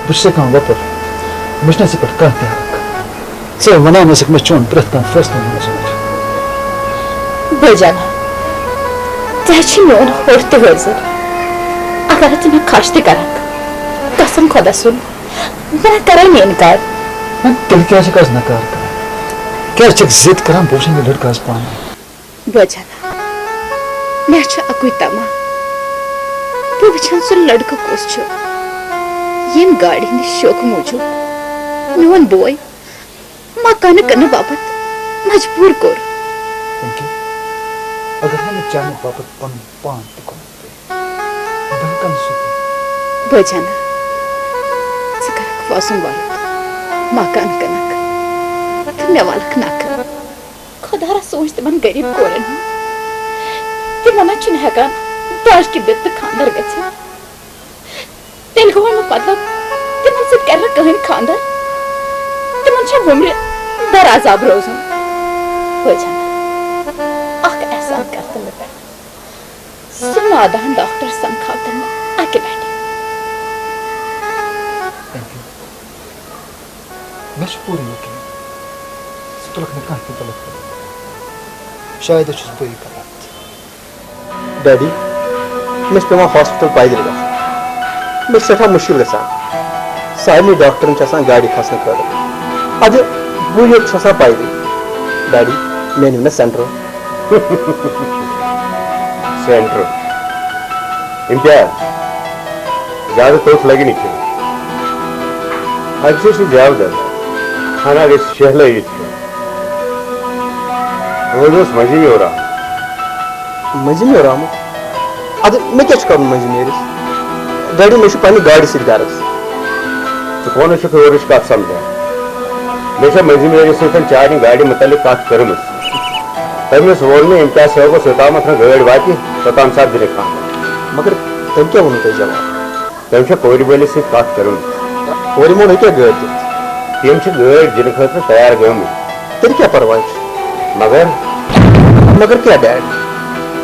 بہت وپر مجھ پہ کھانا حق ژے ونان میں چون پریت کھانا فیصلہ منظور بجان ژے میون ہوٹ تہ حاضر اگر ژٕ مےٚ خۄش تہِ کرکھ قسم خۄدا سُنٛد بہٕ کرے نہٕ انکار تیٚلہِ کیٛازِ چھکھ نکار کران کیٛازِ چھکھ ضد کران بہٕ وٕچھن یہِ لڑکہٕ آز پانہٕ بجان مےٚ چھُ اکُے تما بہٕ وٕچھان سُہ لڑکہٕ کُس چھُ ییٚمۍ گاڑِ ہٕنٛدِ شوقہٕ موٗجوٗب میون بوے مکانہٕ کٕننہٕ باپتھ مجبوٗر کوٚر اگر مےٚ چانہِ باپتھ پنُن پان تہِ کُنُن پیٚیہِ بہٕ ہٮ۪کن سُہ دِتھ بجان ژٕ کرکھ وسُم وارد مکان کٕنکھ تہٕ مےٚ ولکھ نکھٕ خۄدا سوٗنچ تِمن غریٖب کورٮ۪ن ہُنٛد تِمن چھُنہٕ ہٮ۪کان داجکہِ دِتھ تہٕ خانٛدر گٔژھِتھ تیٚلہِ گوٚو نہٕ مطلب تِمن سۭتۍ کرِ نہٕ کٕہٕنۍ خانٛدر تِمن چھا وُمرِ درعذاب روزُن بجان اکھ احسان کر تہٕ مےٚ پٮ۪ٹھ سُہ نادان ڈاکٹر سمکھاو تہٕ مےٚ اکہِ لٹہِ مےٚ چھُ پوٗرٕ یقیٖن ژٕ تُلکھ نہٕ کانٛہہ تہِ غلط قدم شاید چھُس بٕے غلط ڈیڈی مےٚ چھُ پیٚوان ہاسپِٹل پیدل گژھُن مےٚ چھُ سٮ۪ٹھاہ مُشکِل گژھان سارنٕے ڈاکٹرن چھِ آسان گاڑِ کھسنہٕ خٲطرٕ اَدٕ بہٕ یوت چھُس آسان پیدل ڈیڈی مےٚ أنِو نا سینٹر سینٹر امتیاز زیادٕ توٚت لگہِ نہٕ کھیوٚن اَتہِ چھِ زیادٕ دَزان کھانا گژھِ شہلٲیِتھ کھیوٚن روز اوس مٔنٛزِم یور آمُت مٔنٛزِم یور آمُت اَدٕ مےٚ کیٛاہ چھُ کَرُن مٔنٛزِم نیٖرِتھ ڈیڈی مےٚ چھُ پننہِ گاڑِ سۭتۍ غرض ژٕ کونس چھُکھ یورٕچ کتھ سمجھان مےٚ چھےٚ مٔنٛزِم یٲرِس سۭتۍ چانہِ گاڑِ متعلق کتھ کٔرمٕژ تٔمِس ووٚن مےٚ امتیاز صٲبس یوٚتامتھ نہٕ گٲڑۍ واتہِ توٚتام ساتہٕ دِنہٕ خانٛدر مگر تٔمۍ کیٛاہ ووٚنوٕ تۄہہِ جواب تٔمۍ چھےٚ کورِ وٲلِس سۭتۍ کتھ کٔرمٕژ کورِ مول ہیٚکیٛاہ گٲڑۍ دِتھ تِم چھِ گٲڑۍ دِنہٕ خٲطرٕ تیار گٔمٕتۍ تیٚلہِ کیٛاہ پرواے چھُ مگر کیٛاہ ڈیڈ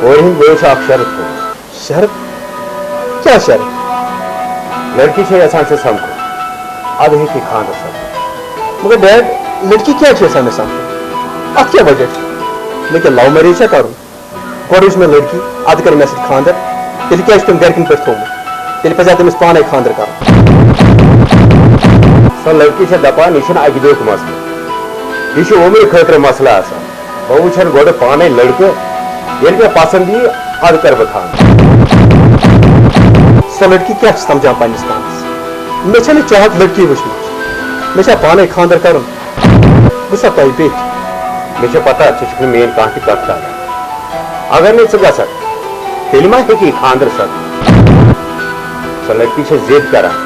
کورِ ہٕنٛدۍ بٲے چھُ اکھ شرط تھوٚومُت شرط کیٛاہ شرط لڑکی چھےٚ یژھان ژےٚ سمکھُن ادٕ ہیٚکہِ خانٛدر سپدِتھ مگر ڈیڈ لڑکی کیٛازِ چھِ یژھان مےٚ سمکھُن اتھ کیٛاہ وجہ چھُ مےٚ کیٛاہ لو میریج چھا کرُن گۄڈٕ وٕچھ مےٚ لڑکی ادٕ کرِ مےٚ سۭتۍ خانٛدر تیٚلہِ کیٛازِ چھُ تٔمۍ گرِکٮ۪ن پٮ۪ٹھ تھوٚومُت تیٚلہِ پزِ ہا تٔمِس پانے خانٛدر کرُن سۄ لڑکی چھےٚ دپان یہِ چھُنہٕ اکہِ دۄہُک مسلہٕ یہِ چھُ عمرِ خٲطرٕ مسلہٕ آسان بہٕ وٕچھن گۄڈٕ پانے لڑکہٕ ییٚلہِ مےٚ پسنٛد یِیہِ ادٕ کرٕ بہٕ خانٛدر سۄ لڑکی کیٛاہ چھِ سمجھان پننِس پانس مےٚ چھےٚ نہٕ چاہت لڑکی وٕچھمٕژ مےٚ چھا پانے خانٛدر کرُن بہٕ چھُسا تۄہہِ بیٚکہِ مےٚ چھےٚ پتہ ژٕ چھُکھ نہٕ میٲنۍ کانٛہہ تہِ کتھ لاگان اگر نہٕ ژٕ گژھکھ تیٚلہِ ما ہیٚکہِ یہِ خانٛدر سپدِتھ سۄ لڑکی چھےٚ ضد کران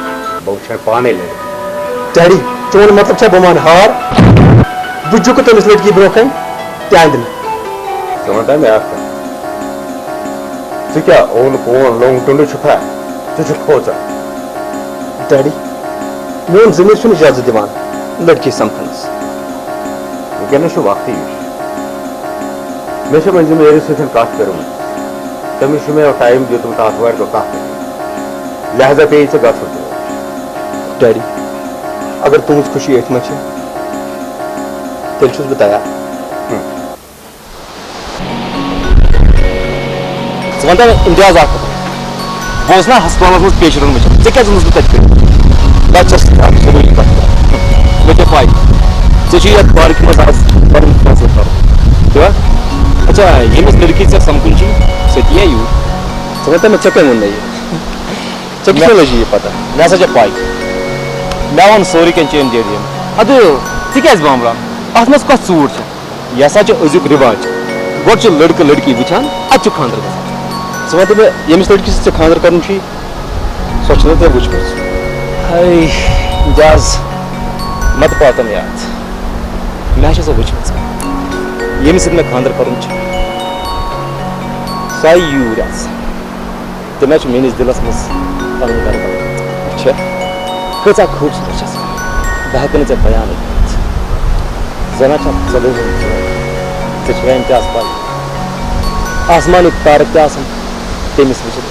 بہٕ وٕچھن پانے لڑکہٕ ڈیڈی چون مطلب چھا بہٕ مانہٕ ہار بہٕ جُکہٕ تٔمِس لڑکی برونٛہہ کنہِ تِہنٛدِ نہٕ ژٕ وَنتا مےٚ اکھ کتھ ژٕ کیٛاہ اوٚن پون لوٚنٛگ ٹُنڈٕ چھُکھا ژٕ چھُکھ کھوژان ڈیڈی میون ضمیٖر چھُنہٕ اجازت دِوان لڑکی سمکھنس وٕنکیٚنس چھُ وقتٕے یُس مےٚ چھےٚ مٔنٛزِم یٲرِس سۭتۍ کتھ کٔرمٕژ تٔمِس چھُ مےٚ ٹایم دیُتمُت آتھوارِ دۄہ کتھ کرنہِ لہذا پیٚیہِ ژےٚ گژھُن تور ڈیڈی اگر تُہنٛز خوشی أتھۍ منٛز چھِ تیٚلہِ چھُس بہٕ تیار ژٕ وَنتا مےٚ امتیاز اکھ کتھ بہٕ اوسُس نا ہسپتالس منٛز پیشنٹن وٕچھان ژےٚ کیٛازِ اوٚنُس بہٕ تتہِ کٔرِتھ بہٕ چھَس ضروٗری کتھ مےٚ کیٛاہ پاے ژےٚ چھُے یتھ پارکہِ منٛز آز پنُن فٲصلہٕ کرُن تی اچھا ییٚمِس لڑکی ژےٚ سمکھُن چھُے سۄ تہِ یِیا یوٗرۍ ژٕ وَنتا مےٚ ژےٚ کٔمۍ ووٚن مےٚ یہِ ژےٚ کِتھ کٔنۍ لٔجی یہِ پتہ مےٚ ہسا چھےٚ پاے مےٚ ووٚن سورُے کینٛہہ چٲنۍ ڈیڈی یَن ادٕ ژٕ کیٛازِ بامبران اتھ منٛز کۄس ژوٗر چھِ یہِ ہسا چھُ أزیُک رِواج گۄڈٕ چھُ لڑکہٕ لڑکی وٕچھان ادٕ چھُ خانٛدر گژھان ژٕ وَنتہٕ مےٚ ییٚمِس لڑکی سۭتۍ ژےٚ خانٛدر کرُن چھُے سۄ چھُنہٕ ژےٚ وٕچھمٕژ امتیاز مت پاتم یاد مےٚ چھےٚ سۄ وٕچھمٕژ ییٚمِس سۭتۍ مےٚ خانٛدر کرُن چھُ سۄ آیہِ یوٗرۍ آز تٔمۍ حظ چھُ میٲنِس دِلس منٛز پنُن گرٕ بنومُت چھےٚ کۭژاہ خوٗبصوٗرت چھےٚ سۄ بہٕ ہٮ۪کہٕ نہٕ ژےٚ بیانٕے کٔرِتھ زَن حظ چھےٚ ژٕ ژےٚ چھےٚ امتیاز پاے آسمانٕکۍ تارٕ تہِ آسان تٔمِس وٕچھِتھ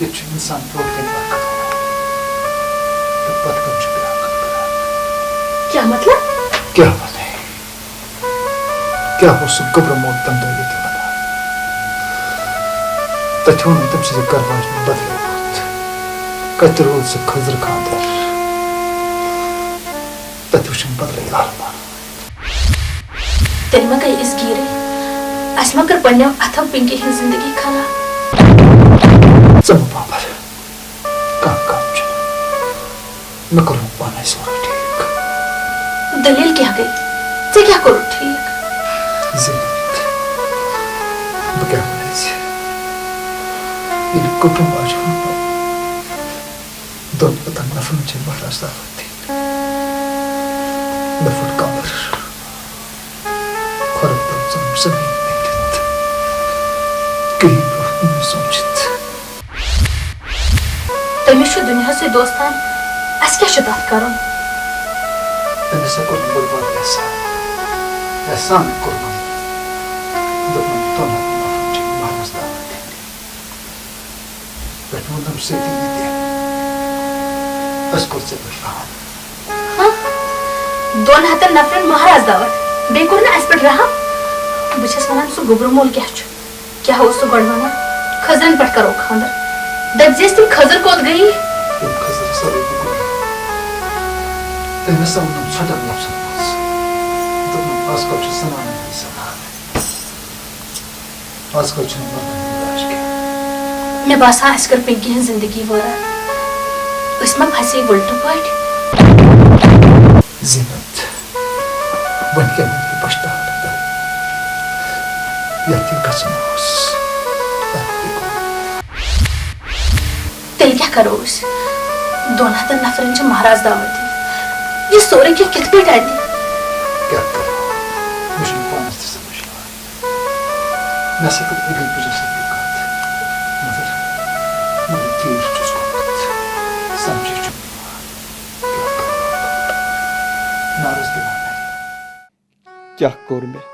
یہ انسان برو کن وقت تو پت کم بیاکت کران کیا مطلب؟ کیا ون کیا سہ قبر مول تم دہ یہ ونان تت وون تم سز گھر واجن بدلے بت کت رود سہ خضر خاندر تت وچھن بدلے عالمان تیل ما گئی اس گیرے اس ما کر پنیو اتھو پنکی ہن زندگی خراب ژم بابر کم میں کروں پانے سورا ٹھیک دلیل کیا گئی ژے کیا کرو ٹھیک زینت بہ کیا ونی یہ قبر واجن دون پتن نفرن چھ مہراز دعوت دین مے پھٹ قبر کھرب تم ژم زمین نکلت کہیں برو نہ سوچت تمس دنیا سے دوستان اس کیا تک کرن تمس کور برباد احسان کورمن دپن تون نفرن چھ مہراز دعوت دین پہ وونم سیدی یہ اس کور ژے رحم دون ہتن نفرن مہراز دعوت بی کور نا اس پہ رحم بچس ونان سہ گوبر مول کیا سہ گۄڈٕ ونان خضرن پہ کرو خاندر دپزیس تم خضر کوت گئی تم خضر سوری بہ تمس وونم ژھٹن لفظن مز دپن آز کل چھ زنانن ہند زمانہ آز کل چھ مردن ہند لاش کینٛہہ مے باسان اس کر پنکی ہن زندگی وٲران اس ما پھسے وٕلٹہٕ پٲٹھۍ زینت ون کیا من پچھتاو یت گھن تیل کیا کرو اس دون ہتن نفرن چھ مہراز دعوت دین یہ سورے کیا کت پہ ڈالے کیا کرو مجھے پانس تہ سمجھ مے سا کر اگل پجس مگر تیر چھس گومت سمجھے چھ نارس دِوان کیا کور میں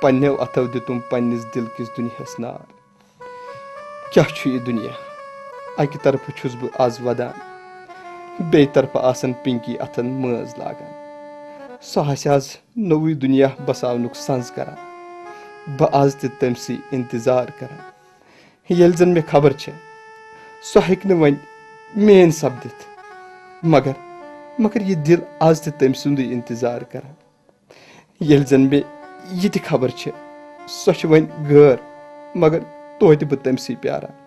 پنو اتو دتم پنس دل کس دنیاس نار کیا یہ دنیا اکہ طرف چھس بہ آز ودان بی طرف آسن پنکی اتن مز لاگان سہ آز نوے دنیا بساونک سنز کران بہ آز تہ تمسی انتظار کران یل زن مے خبر چھ سہ ہیک ون مین سپدت مگر یہ دل آز تہ تم سندی انتظار کران یل زن مے یہ تہ خبر چھ سہ چھ ون غیر مگر توتہ بہ تمسی پیاران